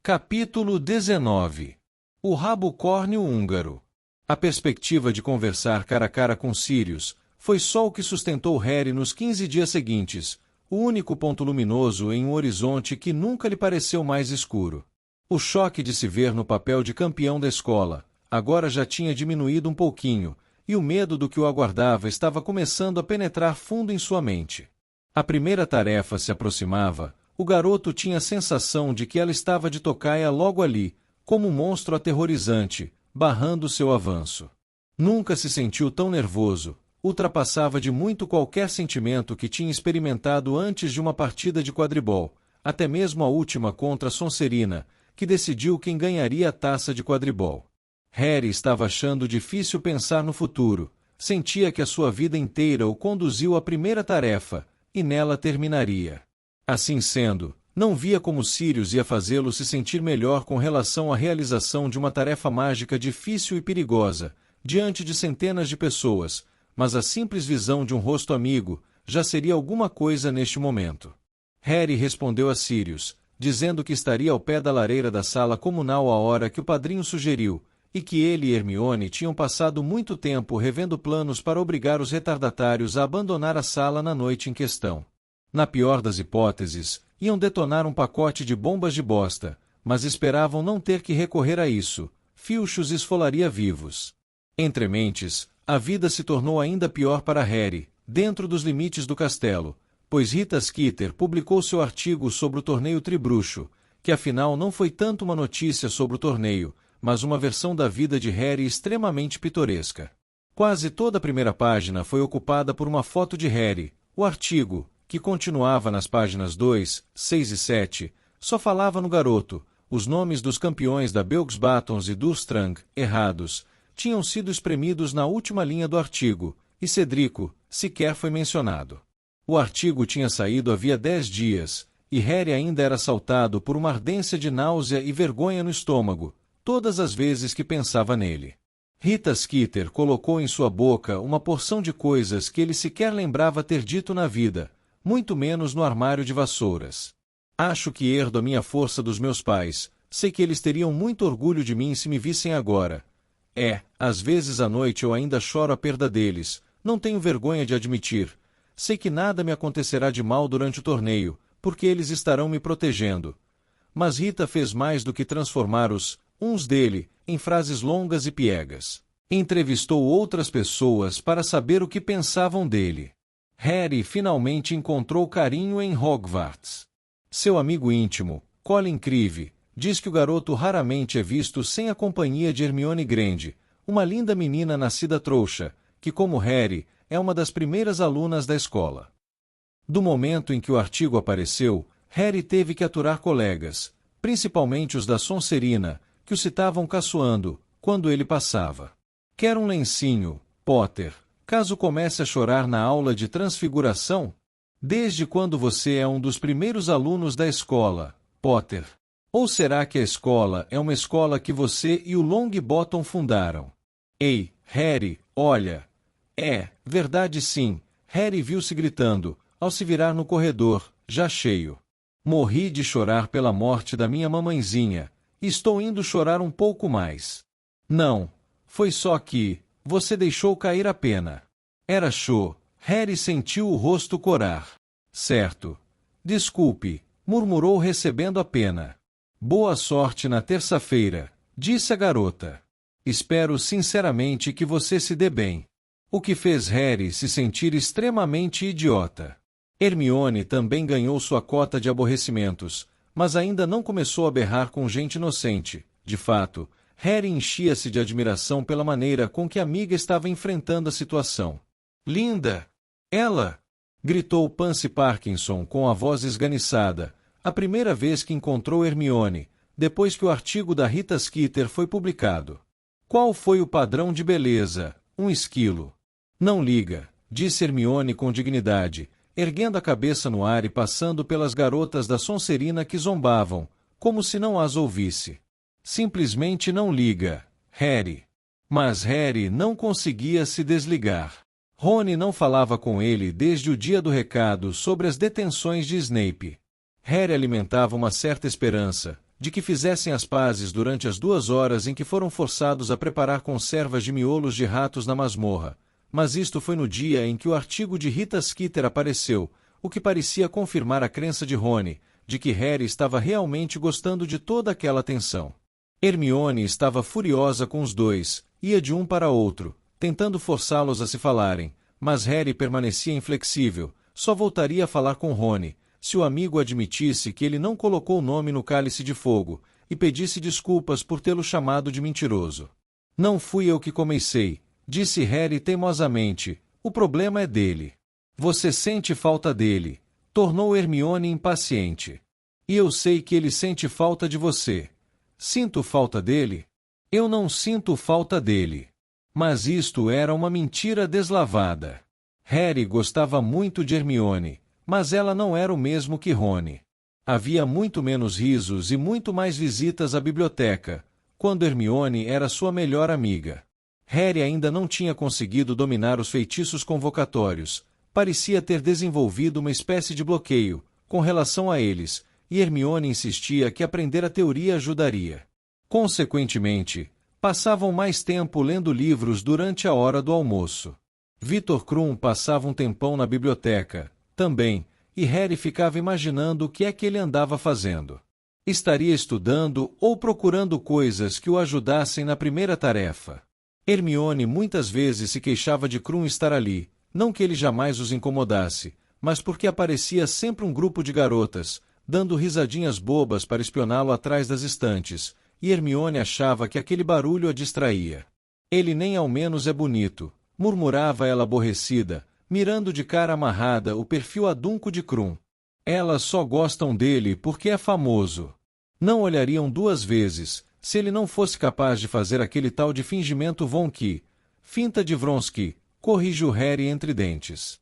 Capítulo 19. O rabo córneo húngaro. A perspectiva de conversar cara a cara com Sirius foi só o que sustentou Harry nos 15 dias seguintes, o único ponto luminoso em um horizonte que nunca lhe pareceu mais escuro. O choque de se ver no papel de campeão da escola agora já tinha diminuído um pouquinho, e o medo do que o aguardava estava começando a penetrar fundo em sua mente. A primeira tarefa se aproximava. O garoto tinha a sensação de que ela estava de tocaia logo ali, como um monstro aterrorizante, barrando seu avanço. Nunca se sentiu tão nervoso, ultrapassava de muito qualquer sentimento que tinha experimentado antes de uma partida de quadribol, até mesmo a última contra a Sonserina, que decidiu quem ganharia a taça de quadribol. Harry estava achando difícil pensar no futuro, sentia que a sua vida inteira o conduziu à primeira tarefa, e nela terminaria. Assim sendo, não via como Sirius ia fazê-lo se sentir melhor com relação à realização de uma tarefa mágica difícil e perigosa, diante de centenas de pessoas, mas a simples visão de um rosto amigo já seria alguma coisa neste momento. Harry respondeu a Sirius, dizendo que estaria ao pé da lareira da sala comunal à hora que o padrinho sugeriu, e que ele e Hermione tinham passado muito tempo revendo planos para obrigar os retardatários a abandonar a sala na noite em questão. Na pior das hipóteses, iam detonar um pacote de bombas de bosta, mas esperavam não ter que recorrer a isso. Filchos esfolaria vivos. Entre mentes, a vida se tornou ainda pior para Harry, dentro dos limites do castelo, pois Rita Skeeter publicou seu artigo sobre o torneio Tribruxo, que afinal não foi tanto uma notícia sobre o torneio, mas uma versão da vida de Harry extremamente pitoresca. Quase toda a primeira página foi ocupada por uma foto de Harry. O artigo, que continuava nas páginas 2, 6 e 7, só falava no garoto. Os nomes dos campeões da Belgsbatons e Durstrang, errados, tinham sido espremidos na última linha do artigo, e Cedrico sequer foi mencionado. O artigo tinha saído havia 10 dias, e Harry ainda era assaltado por uma ardência de náusea e vergonha no estômago, todas as vezes que pensava nele. Rita Skeeter colocou em sua boca uma porção de coisas que ele sequer lembrava ter dito na vida, muito menos no armário de vassouras. Acho que herdo a minha força dos meus pais, sei que eles teriam muito orgulho de mim se me vissem agora. Às vezes à noite eu ainda choro a perda deles, não tenho vergonha de admitir. Sei que nada me acontecerá de mal durante o torneio, porque eles estarão me protegendo. Mas Rita fez mais do que transformar uns dele, em frases longas e piegas. Entrevistou outras pessoas para saber o que pensavam dele. Harry finalmente encontrou carinho em Hogwarts. Seu amigo íntimo, Colin Creevy, diz que o garoto raramente é visto sem a companhia de Hermione Granger, uma linda menina nascida trouxa, que como Harry, é uma das primeiras alunas da escola. Do momento em que o artigo apareceu, Harry teve que aturar colegas, principalmente os da Sonserina, que o citavam caçoando, quando ele passava. Quer um lencinho, Potter, caso comece a chorar na aula de transfiguração? Desde quando você é um dos primeiros alunos da escola, Potter? Ou será que a escola é uma escola que você e o Longbottom fundaram? Ei, Harry, olha! Verdade sim, Harry viu-se gritando, ao se virar no corredor, já cheio. Morri de chorar pela morte da minha mamãezinha. Estou indo chorar um pouco mais. Não, foi só que você deixou cair a pena. Era Cho. Harry sentiu o rosto corar. Certo. Desculpe, murmurou recebendo a pena. Boa sorte na terça-feira, disse a garota. Espero sinceramente que você se dê bem. O que fez Harry se sentir extremamente idiota. Hermione também ganhou sua cota de aborrecimentos, mas ainda não começou a berrar com gente inocente. De fato, Harry enchia-se de admiração pela maneira com que a amiga estava enfrentando a situação. Linda! Ela! Gritou Pansy Parkinson com a voz esganiçada, a primeira vez que encontrou Hermione, depois que o artigo da Rita Skeeter foi publicado. Qual foi o padrão de beleza? Um esquilo. Não liga, disse Hermione com dignidade, erguendo a cabeça no ar e passando pelas garotas da Sonserina que zombavam, como se não as ouvisse. Simplesmente não liga, Harry. Mas Harry não conseguia se desligar. Rony não falava com ele desde o dia do recado sobre as detenções de Snape. Harry alimentava uma certa esperança, de que fizessem as pazes durante as 2 horas em que foram forçados a preparar conservas de miolos de ratos na masmorra, mas isto foi no dia em que o artigo de Rita Skeeter apareceu, o que parecia confirmar a crença de Rony, de que Harry estava realmente gostando de toda aquela atenção. Hermione estava furiosa com os dois, ia de um para outro, tentando forçá-los a se falarem, mas Harry permanecia inflexível, só voltaria a falar com Rony, se o amigo admitisse que ele não colocou o nome no cálice de fogo, e pedisse desculpas por tê-lo chamado de mentiroso. Não fui eu que comecei, disse Harry teimosamente, o problema é dele. Você sente falta dele, tornou Hermione impaciente. E eu sei que ele sente falta de você. Sinto falta dele? Eu não sinto falta dele. Mas isto era uma mentira deslavada. Harry gostava muito de Hermione, mas ela não era o mesmo que Rony. Havia muito menos risos e muito mais visitas à biblioteca, quando Hermione era sua melhor amiga. Harry ainda não tinha conseguido dominar os feitiços convocatórios, parecia ter desenvolvido uma espécie de bloqueio com relação a eles, e Hermione insistia que aprender a teoria ajudaria. Consequentemente, passavam mais tempo lendo livros durante a hora do almoço. Victor Krum passava um tempão na biblioteca, também, e Harry ficava imaginando o que é que ele andava fazendo. Estaria estudando ou procurando coisas que o ajudassem na primeira tarefa. Hermione muitas vezes se queixava de Krum estar ali, não que ele jamais os incomodasse, mas porque aparecia sempre um grupo de garotas, dando risadinhas bobas para espioná-lo atrás das estantes, e Hermione achava que aquele barulho a distraía. Ele nem ao menos é bonito, murmurava ela aborrecida, mirando de cara amarrada o perfil adunco de Krum. Elas só gostam dele porque é famoso. Não olhariam 2 vezes, se ele não fosse capaz de fazer aquele tal de fingimento Von que, finta de Vronsky, corrigiu Harry entre dentes.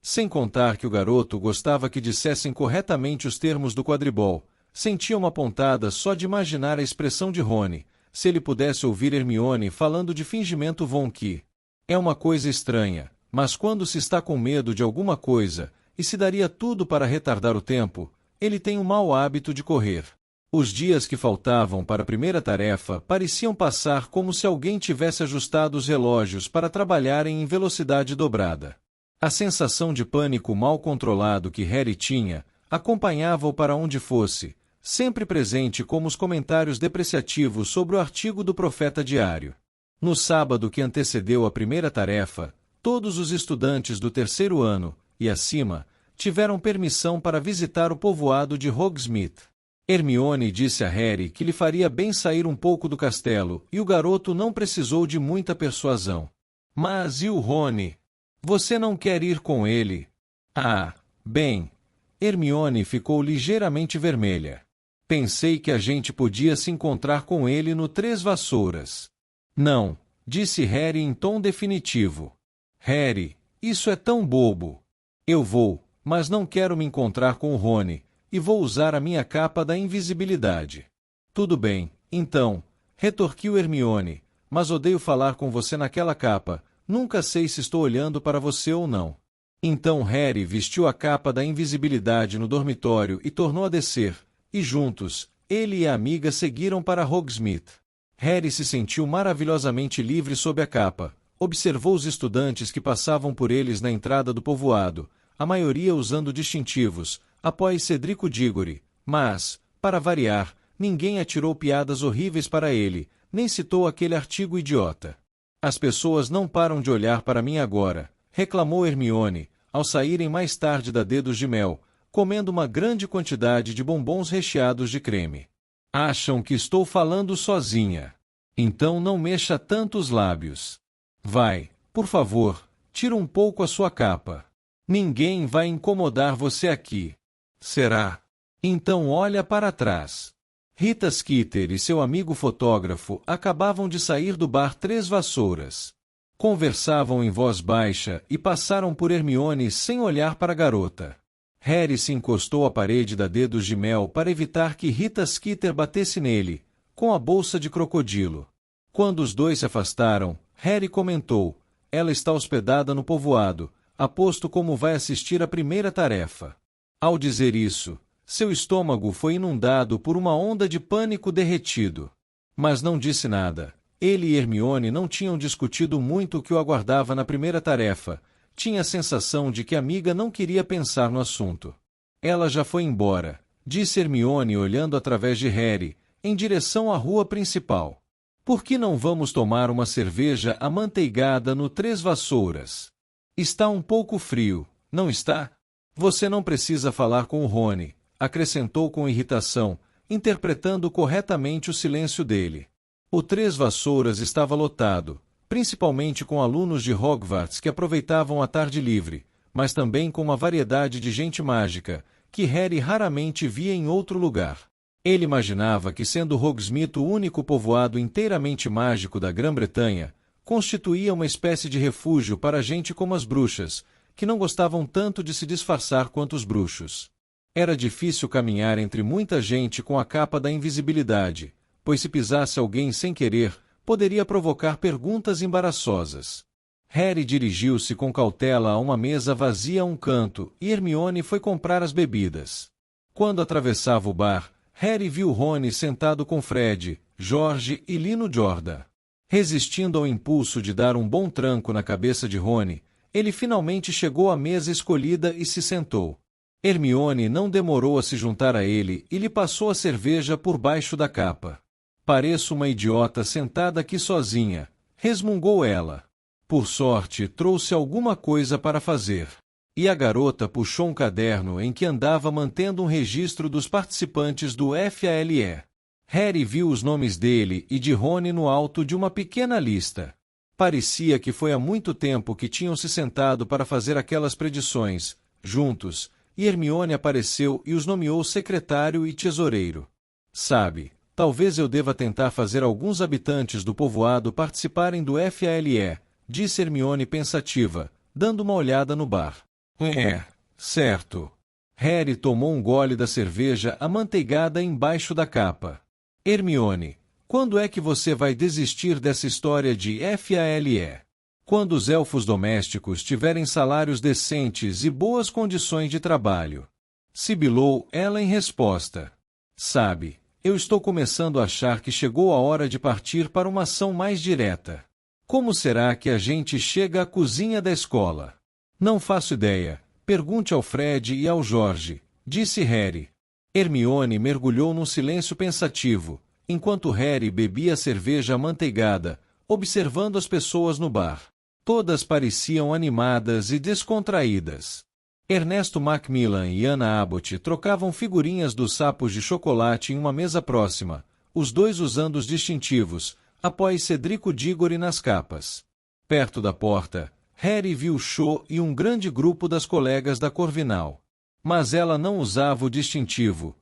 Sem contar que o garoto gostava que dissessem corretamente os termos do quadribol, sentia uma pontada só de imaginar a expressão de Rony, se ele pudesse ouvir Hermione falando de fingimento Von que. É uma coisa estranha, mas quando se está com medo de alguma coisa, e se daria tudo para retardar o tempo, ele tem o mau hábito de correr. Os dias que faltavam para a primeira tarefa pareciam passar como se alguém tivesse ajustado os relógios para trabalharem em velocidade dobrada. A sensação de pânico mal controlado que Harry tinha acompanhava-o para onde fosse, sempre presente como os comentários depreciativos sobre o artigo do Profeta Diário. No sábado que antecedeu a primeira tarefa, todos os estudantes do 3º ano, e acima, tiveram permissão para visitar o povoado de Hogsmeade. Hermione disse a Harry que lhe faria bem sair um pouco do castelo, e o garoto não precisou de muita persuasão. Mas e o Rony? Você não quer ir com ele? Ah, bem. Hermione ficou ligeiramente vermelha. Pensei que a gente podia se encontrar com ele no Três Vassouras. Não, disse Harry em tom definitivo. Harry, isso é tão bobo. Eu vou, mas não quero me encontrar com o Rony, e vou usar a minha capa da invisibilidade. Tudo bem, então, retorquiu Hermione, mas odeio falar com você naquela capa, nunca sei se estou olhando para você ou não. Então Harry vestiu a capa da invisibilidade no dormitório e tornou a descer, e juntos, ele e a amiga seguiram para Hogsmeade. Harry se sentiu maravilhosamente livre sob a capa, observou os estudantes que passavam por eles na entrada do povoado, a maioria usando distintivos, após Cedrico Diggory, mas, para variar, ninguém atirou piadas horríveis para ele, nem citou aquele artigo idiota. As pessoas não param de olhar para mim agora, reclamou Hermione, ao saírem mais tarde da Dedos de Mel, comendo uma grande quantidade de bombons recheados de creme. Acham que estou falando sozinha. Então não mexa tanto os lábios. Vai, por favor, tira um pouco a sua capa. Ninguém vai incomodar você aqui. Será? Então olha para trás. Rita Skeeter e seu amigo fotógrafo acabavam de sair do bar Três Vassouras. Conversavam em voz baixa e passaram por Hermione sem olhar para a garota. Harry se encostou à parede da Dedos de Mel para evitar que Rita Skeeter batesse nele, com a bolsa de crocodilo. Quando os dois se afastaram, Harry comentou, ela está hospedada no povoado, aposto como vai assistir à primeira tarefa. Ao dizer isso, Seu estômago foi inundado por uma onda de pânico derretido. Mas não disse nada. Ele e Hermione não tinham discutido muito o que o aguardava na primeira tarefa. Tinha a sensação de que a amiga não queria pensar no assunto. Ela já foi embora, disse Hermione olhando através de Harry, em direção à rua principal. Por que não vamos tomar uma cerveja amanteigada no Três Vassouras? Está um pouco frio, não está? Você não precisa falar com o Rony, acrescentou com irritação, interpretando corretamente o silêncio dele. O Três Vassouras estava lotado, principalmente com alunos de Hogwarts que aproveitavam a tarde livre, mas também com uma variedade de gente mágica, que Harry raramente via em outro lugar. Ele imaginava que, sendo Hogsmeade o único povoado inteiramente mágico da Grã-Bretanha, constituía uma espécie de refúgio para gente como as bruxas, que não gostavam tanto de se disfarçar quanto os bruxos. Era difícil caminhar entre muita gente com a capa da invisibilidade, pois se pisasse alguém sem querer, poderia provocar perguntas embaraçosas. Harry dirigiu-se com cautela a uma mesa vazia a um canto, e Hermione foi comprar as bebidas. Quando atravessava o bar, Harry viu Rony sentado com Fred, George e Lino Jordan. Resistindo ao impulso de dar um bom tranco na cabeça de Rony, ele finalmente chegou à mesa escolhida e se sentou. Hermione não demorou a se juntar a ele e lhe passou a cerveja por baixo da capa. Pareço uma idiota sentada aqui sozinha, resmungou ela. Por sorte, trouxe alguma coisa para fazer. E a garota puxou um caderno em que andava mantendo um registro dos participantes do FALE. Harry viu os nomes dele e de Rony no alto de uma pequena lista. Parecia que foi há muito tempo que tinham se sentado para fazer aquelas predições, juntos, e Hermione apareceu e os nomeou secretário e tesoureiro. Sabe, talvez eu deva tentar fazer alguns habitantes do povoado participarem do FALE, disse Hermione pensativa, dando uma olhada no bar. Certo. Harry tomou um gole da cerveja amanteigada embaixo da capa. Hermione, quando é que você vai desistir dessa história de FALE? Quando os elfos domésticos tiverem salários decentes e boas condições de trabalho. Sibilou ela em resposta. Sabe, eu estou começando a achar que chegou a hora de partir para uma ação mais direta. Como será que a gente chega à cozinha da escola? Não faço ideia. Pergunte ao Fred e ao Jorge, disse Harry. Hermione mergulhou num silêncio pensativo, enquanto Harry bebia a cerveja amanteigada, observando as pessoas no bar. Todas pareciam animadas e descontraídas. Ernesto Macmillan e Anna Abbott trocavam figurinhas dos sapos de chocolate em uma mesa próxima, os dois usando os distintivos, após Cedrico Diggory nas capas. Perto da porta, Harry viu Cho e um grande grupo das colegas da Corvinal. Mas ela não usava o distintivo.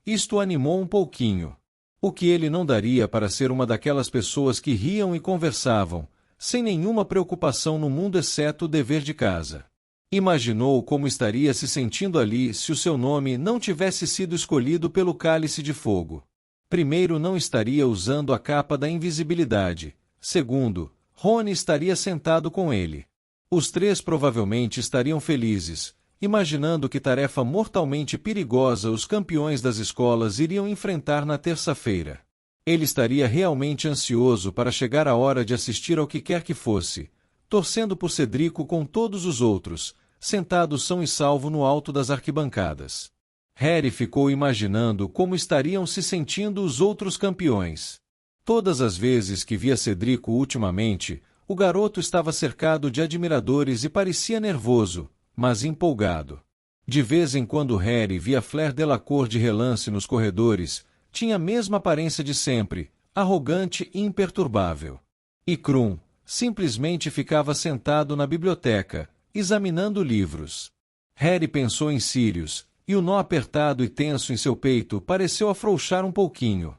Isto o animou um pouquinho. O que ele não daria para ser uma daquelas pessoas que riam e conversavam, sem nenhuma preocupação no mundo exceto o dever de casa. Imaginou como estaria se sentindo ali se o seu nome não tivesse sido escolhido pelo Cálice de Fogo. Primeiro, não estaria usando a capa da invisibilidade. Segundo, Rony estaria sentado com ele. Os três provavelmente estariam felizes, imaginando que tarefa mortalmente perigosa os campeões das escolas iriam enfrentar na terça-feira. Ele estaria realmente ansioso para chegar a hora de assistir ao que quer que fosse, torcendo por Cedrico com todos os outros, sentados são e salvo no alto das arquibancadas. Harry ficou imaginando como estariam se sentindo os outros campeões. Todas as vezes que via Cedrico ultimamente, o garoto estava cercado de admiradores e parecia nervoso, mas empolgado. De vez em quando Harry via Fleur Delacour de relance nos corredores, tinha a mesma aparência de sempre, arrogante e imperturbável. E Krum simplesmente ficava sentado na biblioteca, examinando livros. Harry pensou em Sirius, e o nó apertado e tenso em seu peito pareceu afrouxar um pouquinho.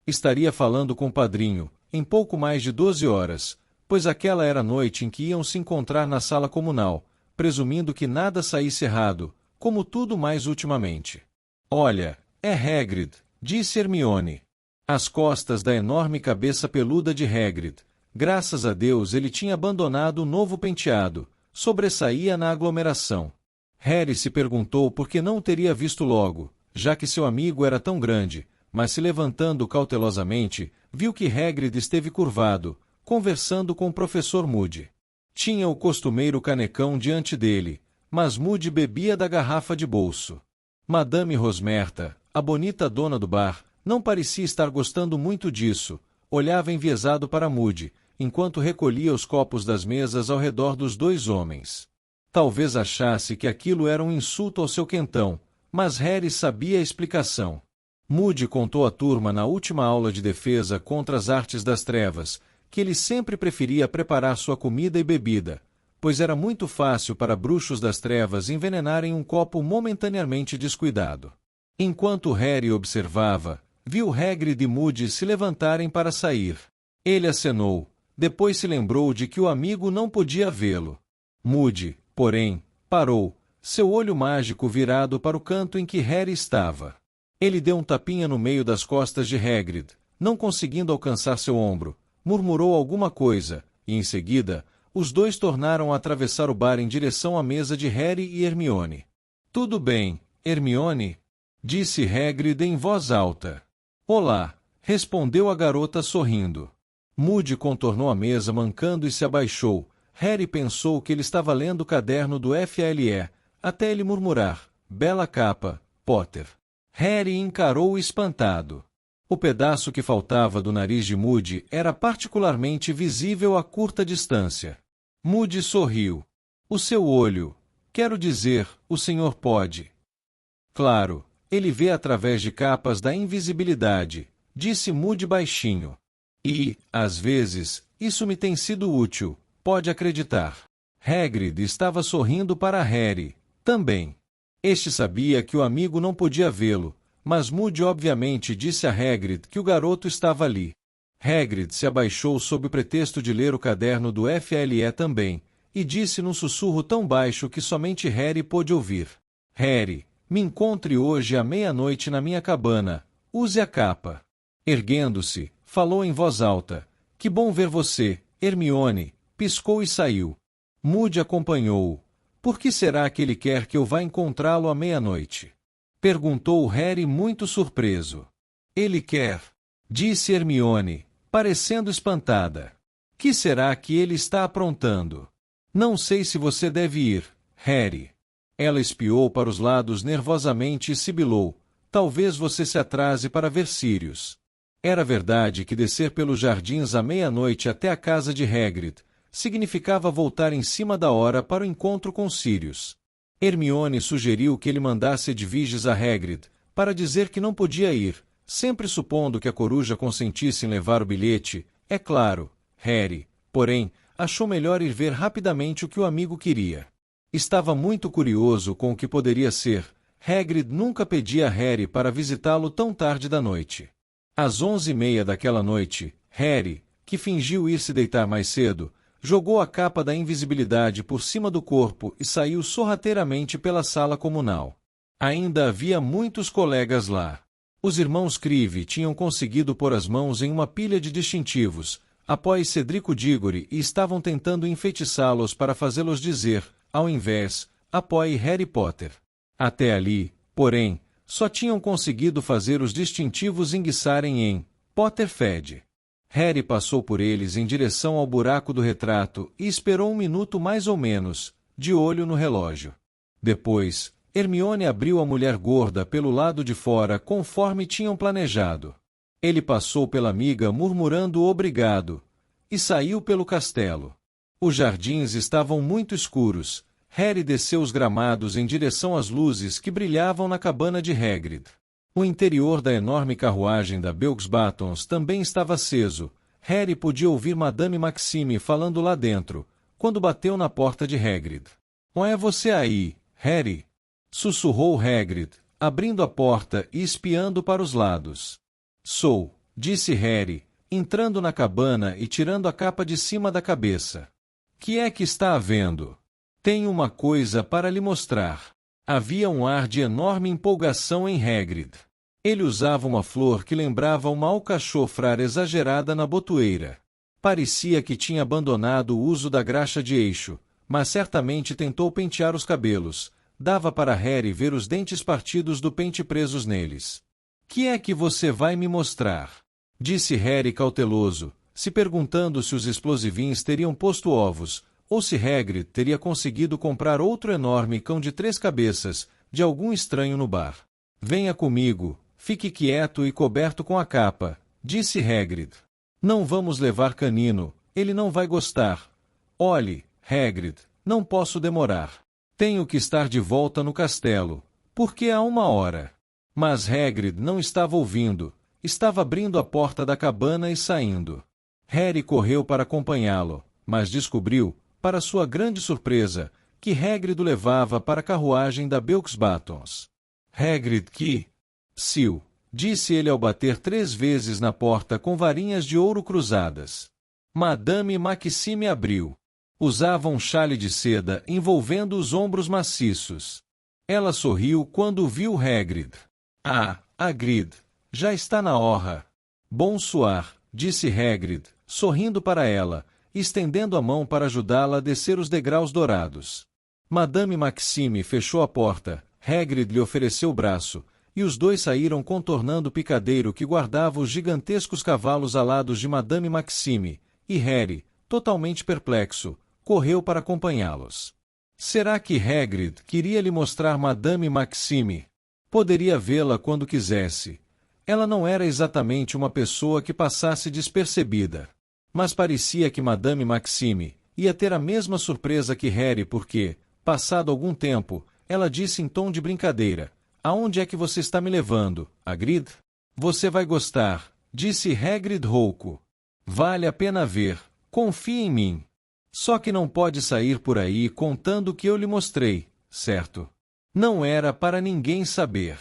Estaria falando com o padrinho, em pouco mais de 12 horas, pois aquela era a noite em que iam se encontrar na sala comunal, presumindo que nada saísse errado, como tudo mais ultimamente. Olha, é Hagrid, disse Hermione. Às costas da enorme cabeça peluda de Hagrid, graças a Deus ele tinha abandonado o novo penteado, sobressaía na aglomeração. Harry se perguntou por que não o teria visto logo, já que seu amigo era tão grande, mas se levantando cautelosamente, viu que Hagrid esteve curvado, conversando com o professor Moody. Tinha o costumeiro canecão diante dele, mas Moody bebia da garrafa de bolso. Madame Rosmerta, a bonita dona do bar, não parecia estar gostando muito disso, olhava enviesado para Moody, enquanto recolhia os copos das mesas ao redor dos dois homens. Talvez achasse que aquilo era um insulto ao seu quentão, mas Harry sabia a explicação. Moody contou à turma na última aula de defesa contra as artes das trevas, que ele sempre preferia preparar sua comida e bebida, pois era muito fácil para bruxos das trevas envenenarem um copo momentaneamente descuidado. Enquanto Harry observava, viu Hagrid e Moody se levantarem para sair. Ele acenou, depois se lembrou de que o amigo não podia vê-lo. Moody, porém, parou, seu olho mágico virado para o canto em que Harry estava. Ele deu um tapinha no meio das costas de Hagrid, não conseguindo alcançar seu ombro, murmurou alguma coisa, e em seguida, os dois tornaram a atravessar o bar em direção à mesa de Harry e Hermione. "Tudo bem, Hermione?" disse Hagrid em voz alta. "Olá", respondeu a garota sorrindo. Moody contornou a mesa mancando e se abaixou. Harry pensou que ele estava lendo o caderno do FLE, até ele murmurar, "Bela capa, Potter." Harry encarou-o espantado. O pedaço que faltava do nariz de Moody era particularmente visível a curta distância. Moody sorriu. "O seu olho. Quero dizer, o senhor pode." "Claro, ele vê através de capas da invisibilidade", disse Moody baixinho. "E, às vezes, isso me tem sido útil, pode acreditar." Hagrid estava sorrindo para Harry, também. Este sabia que o amigo não podia vê-lo, mas Moody obviamente disse a Hagrid que o garoto estava ali. Hagrid se abaixou sob o pretexto de ler o caderno do FLE também, e disse num sussurro tão baixo que somente Harry pôde ouvir. "Harry, me encontre hoje à meia-noite na minha cabana, use a capa." Erguendo-se, falou em voz alta, "Que bom ver você, Hermione." Piscou e saiu. Moody acompanhou-o. "Por que será que ele quer que eu vá encontrá-lo à meia-noite?" perguntou Harry muito surpreso. "Ele quer", disse Hermione, parecendo espantada. "Que será que ele está aprontando?" "Não sei se você deve ir, Harry." Ela espiou para os lados nervosamente e sibilou, "Talvez você se atrase para ver Sirius." Era verdade que descer pelos jardins à meia-noite até a casa de Hagrid significava voltar em cima da hora para o encontro com Sirius. Hermione sugeriu que ele mandasse Edviges a Hagrid, para dizer que não podia ir, sempre supondo que a coruja consentisse em levar o bilhete, é claro. Harry, porém, achou melhor ir ver rapidamente o que o amigo queria. Estava muito curioso com o que poderia ser. Hagrid nunca pedia a Harry para visitá-lo tão tarde da noite. Às 11h30 daquela noite, Harry, que fingiu ir se deitar mais cedo, jogou a capa da invisibilidade por cima do corpo e saiu sorrateiramente pela sala comunal. Ainda havia muitos colegas lá. Os irmãos Crive tinham conseguido pôr as mãos em uma pilha de distintivos, após Cedrico Diggory, e estavam tentando enfeitiçá-los para fazê-los dizer, ao invés, "Apoie Harry Potter." Até ali, porém, só tinham conseguido fazer os distintivos enguiçarem em "Potterfed." Harry passou por eles em direção ao buraco do retrato e esperou 1 minuto mais ou menos, de olho no relógio. Depois, Hermione abriu a mulher gorda pelo lado de fora conforme tinham planejado. Ele passou pela amiga murmurando obrigado, e saiu pelo castelo. Os jardins estavam muito escuros. Harry desceu os gramados em direção às luzes que brilhavam na cabana de Hagrid. O interior da enorme carruagem da Beaux-Batons também estava aceso. Harry podia ouvir Madame Maxime falando lá dentro, quando bateu na porta de Hagrid. "Não é você aí, Harry?" sussurrou Hagrid, abrindo a porta e espiando para os lados. "Sou", disse Harry, entrando na cabana e tirando a capa de cima da cabeça. "Que é que está havendo?" "Tenho uma coisa para lhe mostrar." Havia um ar de enorme empolgação em Hagrid. Ele usava uma flor que lembrava uma alcachofra exagerada na botoeira. Parecia que tinha abandonado o uso da graxa de eixo, mas certamente tentou pentear os cabelos, dava para Harry ver os dentes partidos do pente presos neles. Que é que você vai me mostrar? Disse Harry cauteloso, se perguntando se os explosivins teriam posto ovos, ou se Hagrid teria conseguido comprar outro enorme cão de 3 cabeças, de algum estranho no bar. Venha comigo, fique quieto e coberto com a capa, disse Hagrid. Não vamos levar Canino, ele não vai gostar. Olhe, Hagrid, não posso demorar. Tenho que estar de volta no castelo, porque há 1 hora. Mas Hagrid não estava ouvindo, estava abrindo a porta da cabana e saindo. Harry correu para acompanhá-lo, mas descobriu, para sua grande surpresa, que Hagrid o levava para a carruagem da Beaux Batons. Hagrid que... Psiu, disse ele ao bater 3 vezes na porta com varinhas de ouro cruzadas. Madame Maxime abriu. Usava um chale de seda envolvendo os ombros maciços. Ela sorriu quando viu Hagrid. Ah, Hagrid, já está na hora. Bonsoir, disse Hagrid, sorrindo para ela, estendendo a mão para ajudá-la a descer os degraus dourados. Madame Maxime fechou a porta, Hagrid lhe ofereceu o braço, e os dois saíram contornando o picadeiro que guardava os gigantescos cavalos alados de Madame Maxime, e Harry, totalmente perplexo, correu para acompanhá-los. Será que Hagrid queria lhe mostrar Madame Maxime? Poderia vê-la quando quisesse. Ela não era exatamente uma pessoa que passasse despercebida. Mas parecia que Madame Maxime ia ter a mesma surpresa que Harry porque, passado algum tempo, ela disse em tom de brincadeira: Aonde é que você está me levando, Hagrid? Você vai gostar, disse Hagrid rouco. Vale a pena ver, confie em mim. Só que não pode sair por aí contando o que eu lhe mostrei, certo? Não era para ninguém saber.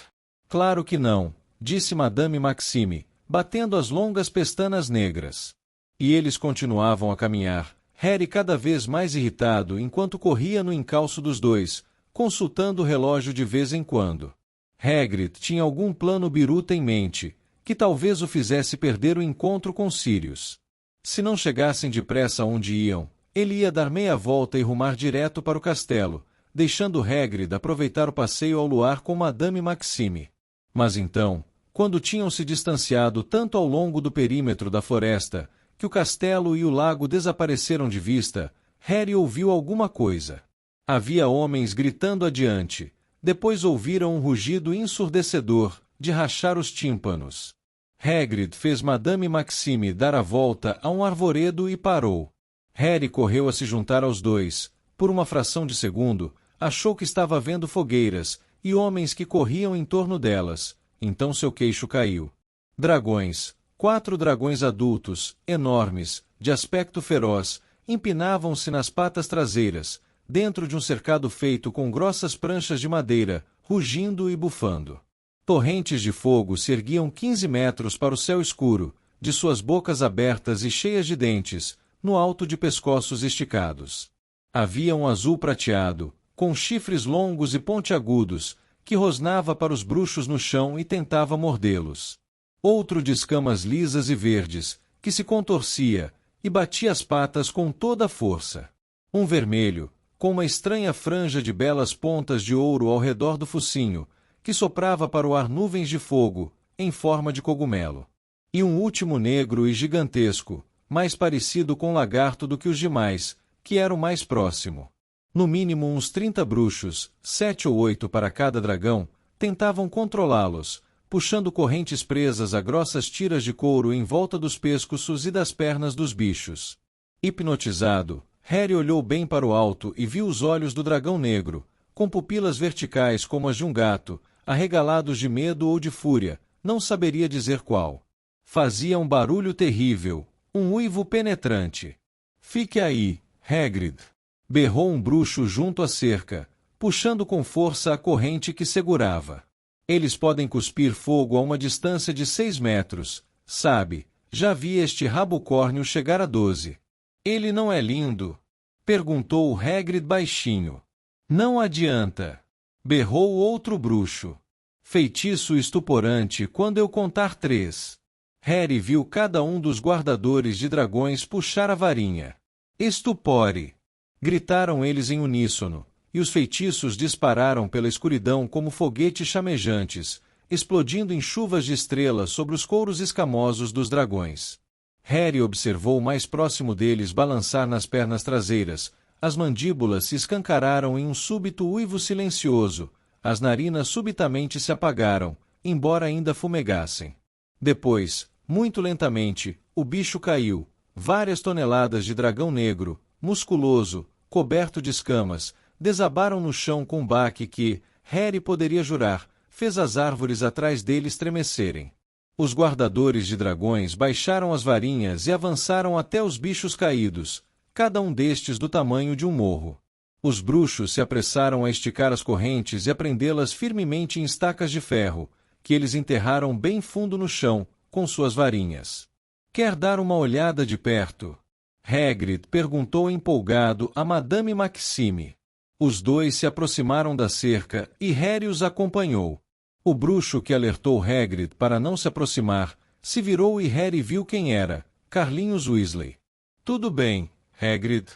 Claro que não, disse Madame Maxime, batendo as longas pestanas negras. E eles continuavam a caminhar, Harry cada vez mais irritado enquanto corria no encalço dos dois, consultando o relógio de vez em quando. Hagrid tinha algum plano biruta em mente, que talvez o fizesse perder o encontro com Sirius. Se não chegassem depressa onde iam, ele ia dar meia volta e rumar direto para o castelo, deixando Hagrid aproveitar o passeio ao luar com Madame Maxime. Mas então, quando tinham se distanciado tanto ao longo do perímetro da floresta, que o castelo e o lago desapareceram de vista, Harry ouviu alguma coisa. Havia homens gritando adiante, depois ouviram um rugido ensurdecedor, de rachar os tímpanos. Hagrid fez Madame Maxime dar a volta a um arvoredo e parou. Harry correu a se juntar aos dois. Por uma fração de segundo, achou que estava vendo fogueiras e homens que corriam em torno delas. Então seu queixo caiu. Dragões, 4 dragões adultos, enormes, de aspecto feroz, empinavam-se nas patas traseiras, dentro de um cercado feito com grossas pranchas de madeira, rugindo e bufando. Torrentes de fogo se erguiam 15 metros para o céu escuro, de suas bocas abertas e cheias de dentes, no alto de pescoços esticados. Havia um azul prateado, com chifres longos e pontiagudos, que rosnava para os bruxos no chão e tentava mordê-los. Outro de escamas lisas e verdes, que se contorcia, e batia as patas com toda a força. Um vermelho, com uma estranha franja de belas pontas de ouro ao redor do focinho, que soprava para o ar nuvens de fogo, em forma de cogumelo. E um último negro e gigantesco, mais parecido com um lagarto do que os demais, que era o mais próximo. No mínimo uns 30 bruxos, 7 ou 8 para cada dragão, tentavam controlá-los, puxando correntes presas a grossas tiras de couro em volta dos pescoços e das pernas dos bichos. Hipnotizado, Harry olhou bem para o alto e viu os olhos do dragão negro, com pupilas verticais como as de um gato, arregalados de medo ou de fúria, não saberia dizer qual. Fazia um barulho terrível, um uivo penetrante. Fique aí, Hagrid! Berrou um bruxo junto à cerca, puxando com força a corrente que segurava. Eles podem cuspir fogo a uma distância de 6 metros, sabe? Já vi este rabo córneo chegar a 12. Ele não é lindo? Perguntou Hagrid baixinho. Não adianta. Berrou outro bruxo. Feitiço estuporante quando eu contar 3. Harry viu cada um dos guardadores de dragões puxar a varinha. Estupore! Gritaram eles em uníssono, e os feitiços dispararam pela escuridão como foguetes chamejantes, explodindo em chuvas de estrelas sobre os couros escamosos dos dragões. Harry observou o mais próximo deles balançar nas pernas traseiras, as mandíbulas se escancararam em um súbito uivo silencioso, as narinas subitamente se apagaram, embora ainda fumegassem. Depois, muito lentamente, o bicho caiu. Várias toneladas de dragão negro, musculoso, coberto de escamas, desabaram no chão com um baque que, Harry poderia jurar, fez as árvores atrás dele estremecerem. Os guardadores de dragões baixaram as varinhas e avançaram até os bichos caídos, cada um destes do tamanho de um morro. Os bruxos se apressaram a esticar as correntes e a prendê-las firmemente em estacas de ferro, que eles enterraram bem fundo no chão, com suas varinhas. Quer dar uma olhada de perto? Hagrid perguntou empolgado a Madame Maxime. Os dois se aproximaram da cerca e Harry os acompanhou. O bruxo que alertou Hagrid para não se aproximar, se virou e Harry viu quem era, Carlinhos Weasley. Tudo bem, Hagrid?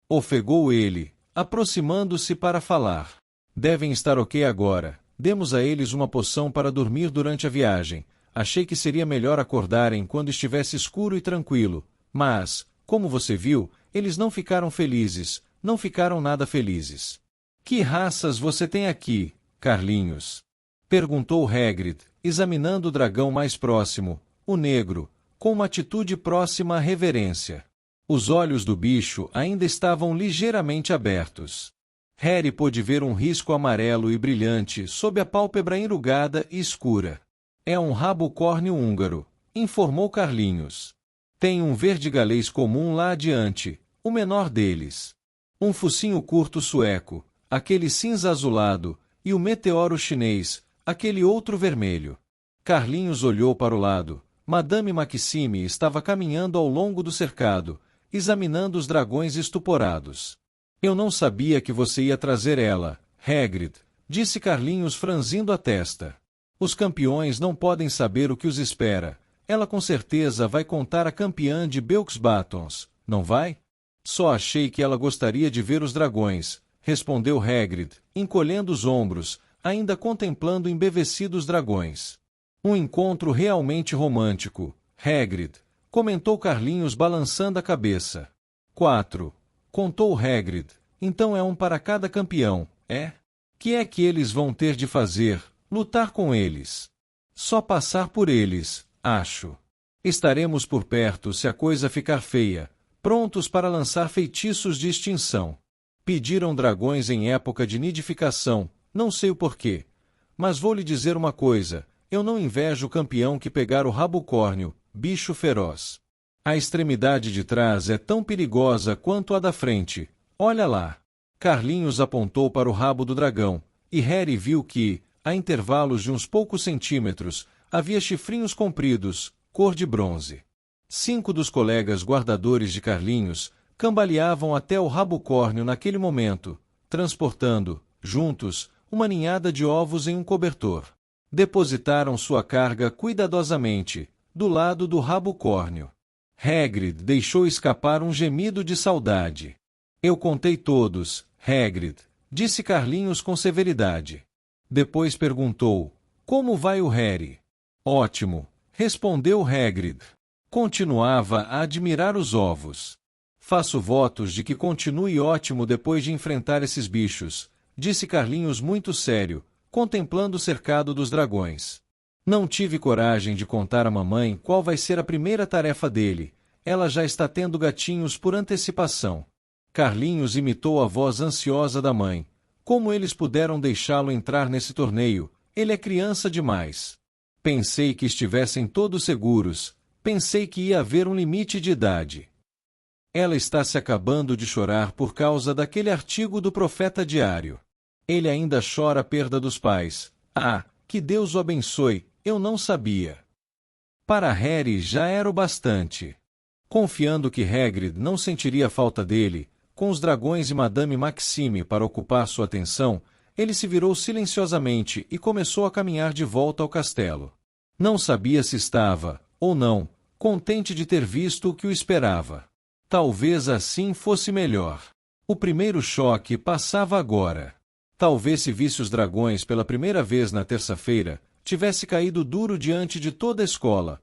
Ofegou ele, aproximando-se para falar. Devem estar ok agora. Demos a eles uma poção para dormir durante a viagem. Achei que seria melhor acordarem quando estivesse escuro e tranquilo, mas, como você viu, eles não ficaram felizes, não ficaram nada felizes. Que raças você tem aqui, Carlinhos? Perguntou Hagrid, examinando o dragão mais próximo, o negro, com uma atitude próxima à reverência. Os olhos do bicho ainda estavam ligeiramente abertos. Harry pôde ver um risco amarelo e brilhante sob a pálpebra enrugada e escura. É um rabo córneo húngaro, informou Carlinhos. Tem um verde galês comum lá adiante, o menor deles. Um focinho curto sueco, aquele cinza azulado, e o meteoro chinês, aquele outro vermelho. Carlinhos olhou para o lado. Madame Maxime estava caminhando ao longo do cercado, examinando os dragões estuporados. Eu não sabia que você ia trazer ela, Hagrid, disse Carlinhos franzindo a testa. Os campeões não podem saber o que os espera. Ela com certeza vai contar a campeã de Beaux-Batons, não vai? Só achei que ela gostaria de ver os dragões, respondeu Hagrid, encolhendo os ombros, ainda contemplando embevecidos dragões. Um encontro realmente romântico, Hagrid, comentou Carlinhos balançando a cabeça. 4. Contou Hagrid. Então é um para cada campeão, é? Que é que eles vão ter de fazer? Lutar com eles. Só passar por eles, acho. Estaremos por perto se a coisa ficar feia, prontos para lançar feitiços de extinção. Pediram dragões em época de nidificação, não sei o porquê. Mas vou lhe dizer uma coisa, eu não invejo o campeão que pegar o rabo córneo, bicho feroz. A extremidade de trás é tão perigosa quanto a da frente. Olha lá. Carlinhos apontou para o rabo do dragão, e Harry viu que, a intervalos de uns poucos centímetros, havia chifrinhos compridos, cor de bronze. 5 dos colegas guardadores de Carlinhos cambaleavam até o rabo córneo naquele momento, transportando, juntos, uma ninhada de ovos em um cobertor. Depositaram sua carga cuidadosamente, do lado do rabo córneo. Hagrid deixou escapar um gemido de saudade. Eu contei todos, Hagrid, disse Carlinhos com severidade. Depois perguntou, como vai o Harry? Ótimo, respondeu Hagrid. Continuava a admirar os ovos. Faço votos de que continue ótimo depois de enfrentar esses bichos, disse Carlinhos muito sério, contemplando o cercado dos dragões. Não tive coragem de contar à mamãe qual vai ser a primeira tarefa dele. Ela já está tendo gatinhos por antecipação. Carlinhos imitou a voz ansiosa da mãe. Como eles puderam deixá-lo entrar nesse torneio? Ele é criança demais. Pensei que estivessem todos seguros. Pensei que ia haver um limite de idade. Ela está se acabando de chorar por causa daquele artigo do Profeta Diário. Ele ainda chora a perda dos pais. Ah, que Deus o abençoe, eu não sabia. Para Harry já era o bastante. Confiando que Hagrid não sentiria falta dele, com os dragões e Madame Maxime para ocupar sua atenção, ele se virou silenciosamente e começou a caminhar de volta ao castelo. Não sabia se estava, ou não, contente de ter visto o que o esperava. Talvez assim fosse melhor. O primeiro choque passava agora. Talvez se visse os dragões pela primeira vez na terça-feira, tivesse caído duro diante de toda a escola,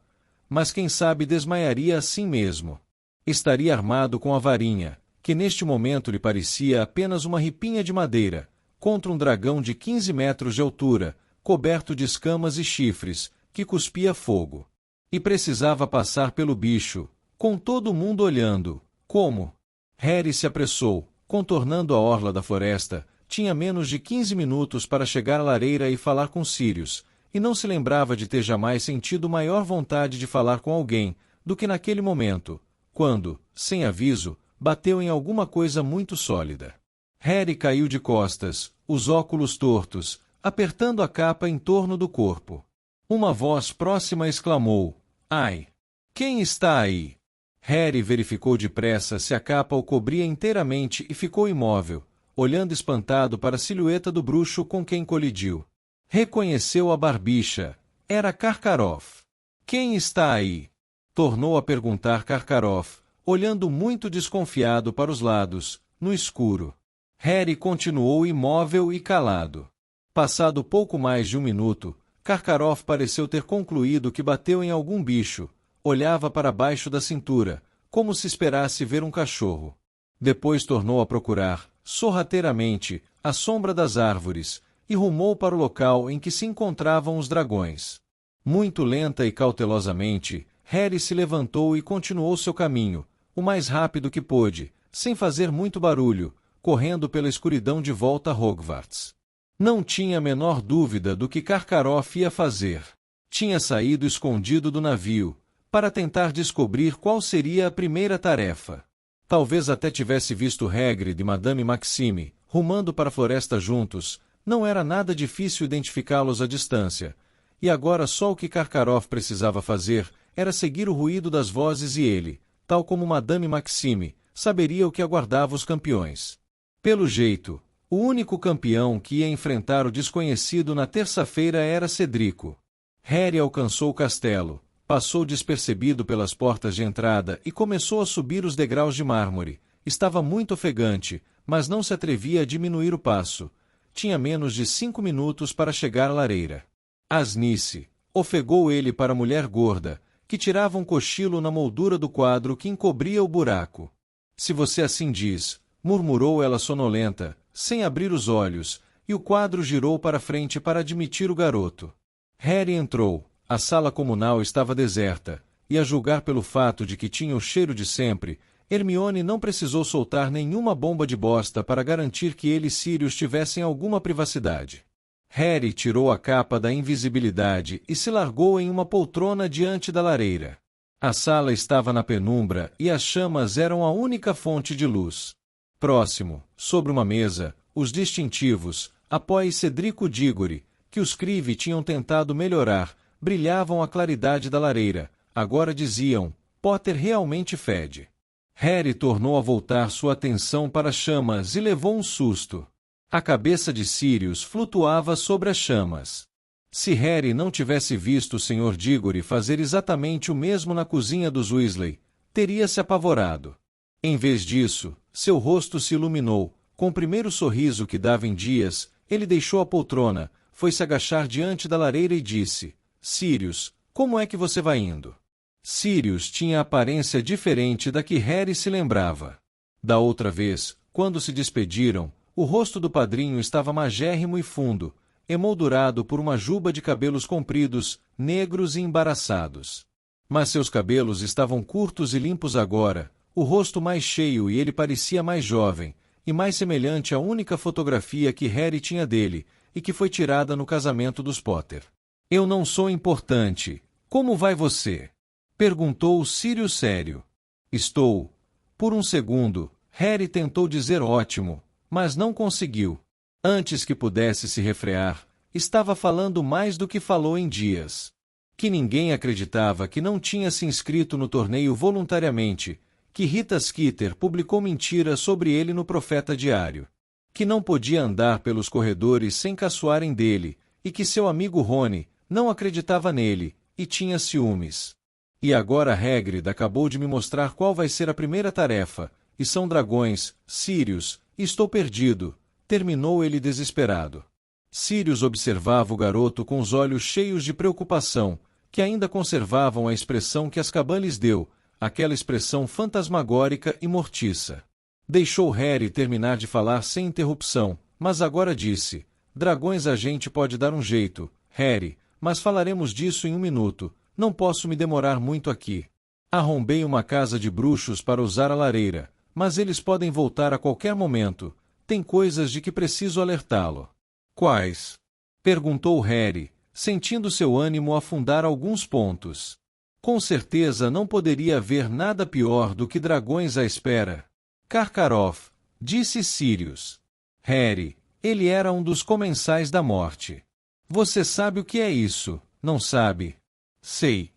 mas quem sabe desmaiaria assim mesmo. Estaria armado com a varinha, que neste momento lhe parecia apenas uma ripinha de madeira, contra um dragão de 15 metros de altura, coberto de escamas e chifres, que cuspia fogo. E precisava passar pelo bicho, com todo mundo olhando. Como? Harry se apressou, contornando a orla da floresta. Tinha menos de 15 minutos para chegar à lareira e falar com Sirius, e não se lembrava de ter jamais sentido maior vontade de falar com alguém do que naquele momento, quando, sem aviso, bateu em alguma coisa muito sólida. Harry caiu de costas, os óculos tortos, apertando a capa em torno do corpo. Uma voz próxima exclamou: "Ai! Quem está aí?" Harry verificou depressa se a capa o cobria inteiramente e ficou imóvel, olhando espantado para a silhueta do bruxo com quem colidiu. Reconheceu a barbicha. Era Karkaroff. "Quem está aí?" tornou a perguntar Karkaroff, olhando muito desconfiado para os lados, no escuro. Harry continuou imóvel e calado. Passado pouco mais de um minuto, Karkaroff pareceu ter concluído que bateu em algum bicho. Olhava para baixo da cintura, como se esperasse ver um cachorro. Depois tornou a procurar, sorrateiramente, a sombra das árvores, e rumou para o local em que se encontravam os dragões. Muito lenta e cautelosamente, Harry se levantou e continuou seu caminho, o mais rápido que pôde, sem fazer muito barulho, correndo pela escuridão de volta a Hogwarts. Não tinha a menor dúvida do que Karkaroff ia fazer. Tinha saído escondido do navio, para tentar descobrir qual seria a primeira tarefa. Talvez até tivesse visto Hagrid e Madame Maxime, rumando para a floresta juntos. Não era nada difícil identificá-los à distância. E agora só o que Karkaroff precisava fazer era seguir o ruído das vozes e ele, tal como Madame Maxime, saberia o que aguardava os campeões. Pelo jeito, o único campeão que ia enfrentar o desconhecido na terça-feira era Cedrico. Harry alcançou o castelo, passou despercebido pelas portas de entrada e começou a subir os degraus de mármore. Estava muito ofegante, mas não se atrevia a diminuir o passo. Tinha menos de 5 minutos para chegar à lareira. "Asnice", ofegou ele para a mulher gorda, que tirava um cochilo na moldura do quadro que encobria o buraco. "Se você assim diz", murmurou ela sonolenta, sem abrir os olhos, e o quadro girou para frente para admitir o garoto. Harry entrou. A sala comunal estava deserta, e a julgar pelo fato de que tinha o cheiro de sempre, Hermione não precisou soltar nenhuma bomba de bosta para garantir que ele e Sirius tivessem alguma privacidade. Harry tirou a capa da invisibilidade e se largou em uma poltrona diante da lareira. A sala estava na penumbra e as chamas eram a única fonte de luz. Próximo, sobre uma mesa, os distintivos, Apoie Cedrico Diggory, que os Crive tinham tentado melhorar, brilhavam à claridade da lareira. Agora diziam: "Potter realmente fede." Harry tornou a voltar sua atenção para as chamas e levou um susto. A cabeça de Sirius flutuava sobre as chamas. Se Harry não tivesse visto o Sr. Diggory fazer exatamente o mesmo na cozinha dos Weasley, teria se apavorado. Em vez disso, seu rosto se iluminou. Com o primeiro sorriso que dava em dias, ele deixou a poltrona, foi se agachar diante da lareira e disse: "Sirius, como é que você vai indo?" Sirius tinha aparência diferente da que Harry se lembrava. Da outra vez, quando se despediram, o rosto do padrinho estava magérrimo e fundo, emoldurado por uma juba de cabelos compridos, negros e embaraçados. Mas seus cabelos estavam curtos e limpos agora, o rosto mais cheio, e ele parecia mais jovem, e mais semelhante à única fotografia que Harry tinha dele, e que foi tirada no casamento dos Potter. "Eu não sou importante. Como vai você?" perguntou Sirius sério. "Estou." Por um segundo, Harry tentou dizer ótimo, mas não conseguiu. Antes que pudesse se refrear, estava falando mais do que falou em dias. Que ninguém acreditava que não tinha se inscrito no torneio voluntariamente, que Rita Skeeter publicou mentiras sobre ele no Profeta Diário, que não podia andar pelos corredores sem caçoarem dele, e que seu amigo Rony não acreditava nele, e tinha ciúmes. E agora Hagrid acabou de me mostrar qual vai ser a primeira tarefa, e são dragões, Sirius, e estou perdido. terminou ele desesperado. Sirius observava o garoto com os olhos cheios de preocupação, que ainda conservavam a expressão que Azkaban lhes deu, aquela expressão fantasmagórica e mortiça. Deixou Harry terminar de falar sem interrupção, mas agora disse: dragões, a gente pode dar um jeito, Harry, mas falaremos disso em um minuto, não posso me demorar muito aqui. Arrombei uma casa de bruxos para usar a lareira, mas eles podem voltar a qualquer momento, tem coisas de que preciso alertá-lo. Quais? Perguntou Harry, sentindo seu ânimo afundar alguns pontos. Com certeza não poderia haver nada pior do que dragões à espera. Karkaroff, disse Sirius. Harry, ele era um dos comensais da morte. Você sabe o que é isso, não sabe? Sei,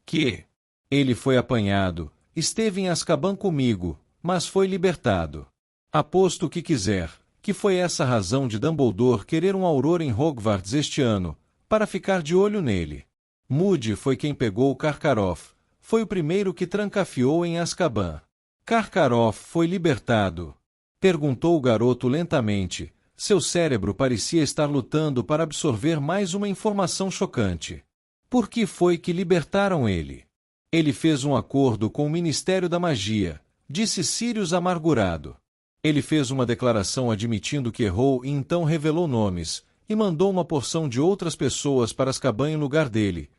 que? Ele foi apanhado, esteve em Azkaban comigo, mas foi libertado. Aposto o que quiser, que foi essa a razão de Dumbledore querer um auror em Hogwarts este ano, para ficar de olho nele. Moody foi quem pegou Karkaroff, foi o primeiro que trancafiou em Azkaban. Karkaroff foi libertado? Perguntou o garoto lentamente. Seu cérebro parecia estar lutando para absorver mais uma informação chocante. Por que foi que libertaram ele? Ele fez um acordo com o Ministério da Magia, disse Sirius amargurado. Ele fez uma declaração admitindo que errou e então revelou nomes, e mandou uma porção de outras pessoas para Azkaban em lugar dele.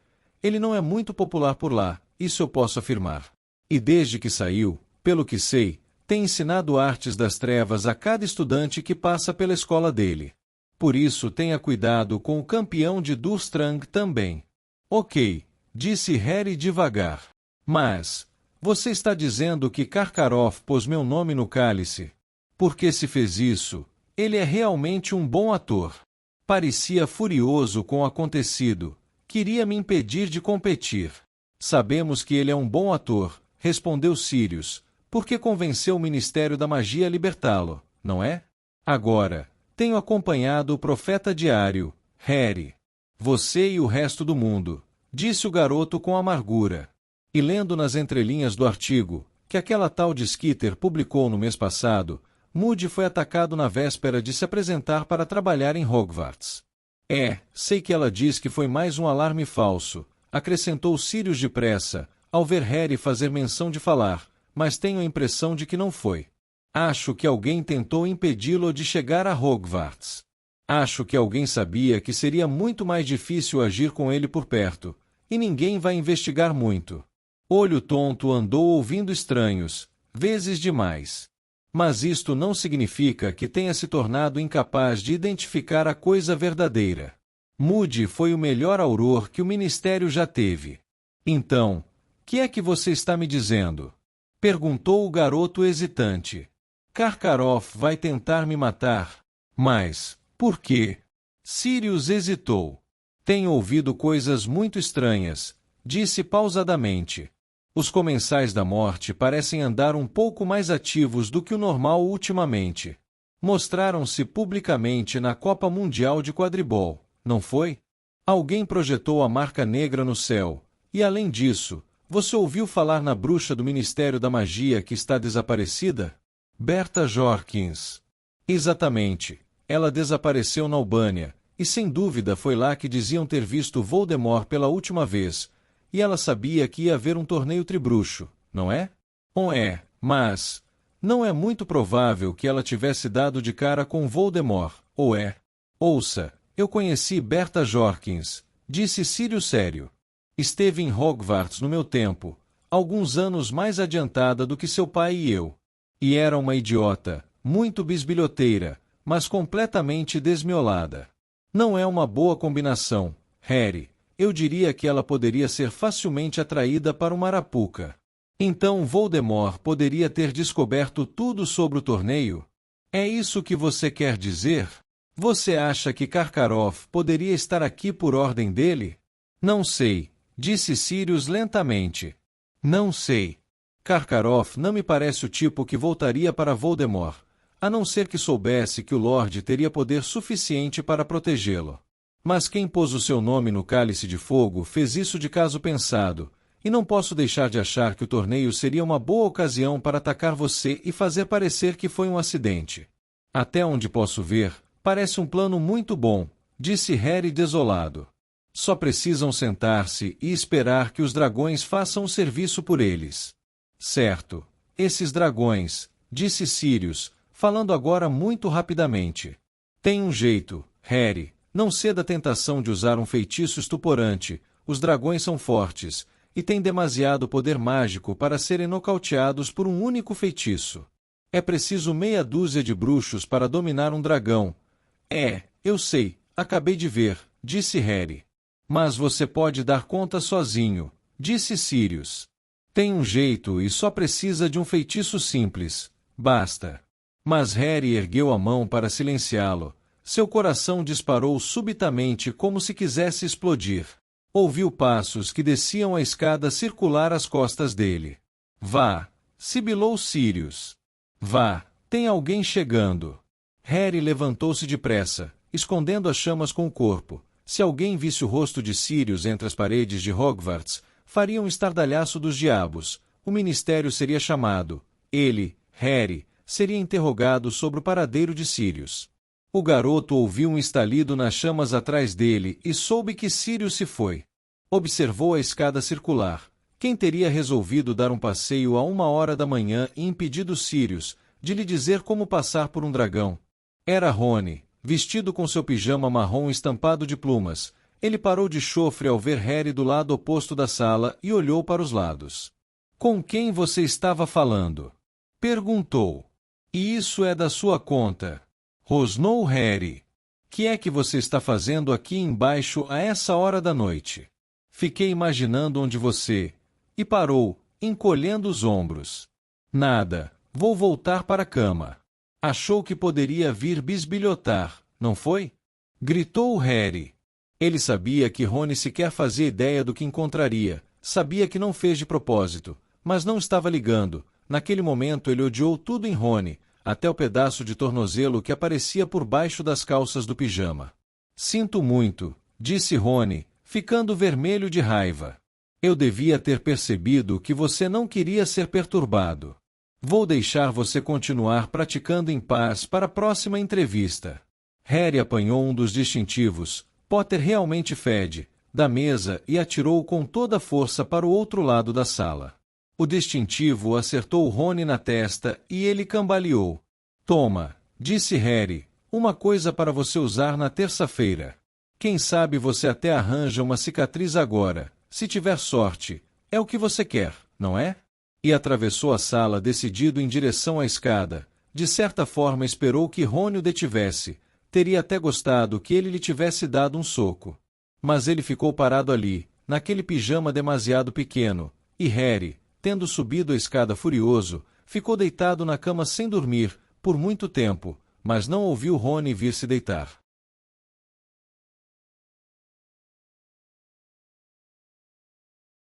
Ele não é muito popular por lá, isso eu posso afirmar. E desde que saiu, pelo que sei, tem ensinado artes das trevas a cada estudante que passa pela escola dele. Por isso tenha cuidado com o campeão de Durmstrang também. Ok, disse Harry devagar. Mas, você está dizendo que Karkaroff pôs meu nome no cálice? Porque se fez isso, ele é realmente um bom ator. Parecia furioso com o acontecido, queria me impedir de competir. Sabemos que ele é um bom ator, respondeu Sirius, porque convenceu o Ministério da Magia a libertá-lo, não é? Agora, tenho acompanhado o Profeta Diário, Harry. Você e o resto do mundo, disse o garoto com amargura. E lendo nas entrelinhas do artigo, que aquela tal de Skeeter publicou no mês passado, Moody foi atacado na véspera de se apresentar para trabalhar em Hogwarts. Sei que ela diz que foi mais um alarme falso, acrescentou Sirius depressa, ao ver Harry fazer menção de falar, mas tenho a impressão de que não foi. Acho que alguém tentou impedi-lo de chegar a Hogwarts. Acho que alguém sabia que seria muito mais difícil agir com ele por perto, e ninguém vai investigar muito. Olho tonto andou ouvindo estranhos, vezes demais. Mas isto não significa que tenha se tornado incapaz de identificar a coisa verdadeira. Moody foi o melhor auror que o Ministério já teve. Então, que é que você está me dizendo? Perguntou o garoto hesitante. Karkaroff vai tentar me matar. Mas, por quê? Sirius hesitou. Tenho ouvido coisas muito estranhas, disse pausadamente. Os comensais da morte parecem andar um pouco mais ativos do que o normal ultimamente. Mostraram-se publicamente na Copa Mundial de Quadribol, não foi? Alguém projetou a marca negra no céu, e além disso, você ouviu falar na bruxa do Ministério da Magia que está desaparecida? Berta Jorkins. Exatamente. Ela desapareceu na Albânia, e sem dúvida foi lá que diziam ter visto Voldemort pela última vez, e ela sabia que ia haver um torneio tribruxo, não é? Mas não é muito provável que ela tivesse dado de cara com Voldemort, ou é? Ouça, eu conheci Berta Jorkins, disse Sirius sério. Esteve em Hogwarts no meu tempo, alguns anos mais adiantada do que seu pai e eu. E era uma idiota, muito bisbilhoteira, mas completamente desmiolada. Não é uma boa combinação, Harry. Eu diria que ela poderia ser facilmente atraída para uma arapuca. Então Voldemort poderia ter descoberto tudo sobre o torneio? É isso que você quer dizer? Você acha que Karkaroff poderia estar aqui por ordem dele? Não sei, disse Sirius lentamente. Não sei. Karkaroff não me parece o tipo que voltaria para Voldemort, a não ser que soubesse que o Lorde teria poder suficiente para protegê-lo. Mas quem pôs o seu nome no Cálice de Fogo fez isso de caso pensado, e não posso deixar de achar que o torneio seria uma boa ocasião para atacar você e fazer parecer que foi um acidente. Até onde posso ver, parece um plano muito bom, disse Harry desolado. Só precisam sentar-se e esperar que os dragões façam o serviço por eles. Certo. Esses dragões, disse Sirius, falando agora muito rapidamente. Tem um jeito, Harry, não ceda à tentação de usar um feitiço estuporante. Os dragões são fortes, e têm demasiado poder mágico para serem nocauteados por um único feitiço. É preciso meia dúzia de bruxos para dominar um dragão. Eu sei, acabei de ver, disse Harry. Mas você pode dar conta sozinho, disse Sirius. Tem um jeito e só precisa de um feitiço simples. Basta. Mas Harry ergueu a mão para silenciá-lo. Seu coração disparou subitamente como se quisesse explodir. Ouviu passos que desciam a escada circular às costas dele. Vá, sibilou Sirius. Vá, tem alguém chegando. Harry levantou-se depressa, escondendo as chamas com o corpo. Se alguém visse o rosto de Sirius entre as paredes de Hogwarts, faria um estardalhaço dos diabos. O ministério seria chamado. Ele, Harry, seria interrogado sobre o paradeiro de Sirius. O garoto ouviu um estalido nas chamas atrás dele e soube que Sirius se foi. Observou a escada circular. Quem teria resolvido dar um passeio a 1h da manhã e impedido Sirius de lhe dizer como passar por um dragão? Era Rony, vestido com seu pijama marrom estampado de plumas. Ele parou de chofre ao ver Harry do lado oposto da sala e olhou para os lados. Com quem você estava falando? Perguntou. E isso é da sua conta? Rosnou Harry. Que é que você está fazendo aqui embaixo a essa hora da noite? Fiquei imaginando onde você... E parou, encolhendo os ombros. Nada, vou voltar para a cama. Achou que poderia vir bisbilhotar, não foi? Gritou Harry. Ele sabia que Rony sequer fazia ideia do que encontraria, sabia que não fez de propósito, mas não estava ligando. Naquele momento ele odiou tudo em Rony, até o pedaço de tornozelo que aparecia por baixo das calças do pijama. Sinto muito, disse Rony, ficando vermelho de raiva. Eu devia ter percebido que você não queria ser perturbado. Vou deixar você continuar praticando em paz para a próxima entrevista. Harry apanhou um dos distintivos, Potter realmente fede, da mesa e atirou com toda a força para o outro lado da sala. O distintivo acertou Rony na testa e ele cambaleou. Toma, disse Harry, uma coisa para você usar na terça-feira. Quem sabe você até arranja uma cicatriz agora, se tiver sorte. É o que você quer, não é? E atravessou a sala decidido em direção à escada. De certa forma esperou que Rony o detivesse. Teria até gostado que ele lhe tivesse dado um soco. Mas ele ficou parado ali, naquele pijama demasiado pequeno, e Harry, tendo subido a escada furioso, ficou deitado na cama sem dormir, por muito tempo, mas não ouviu Rony vir se deitar.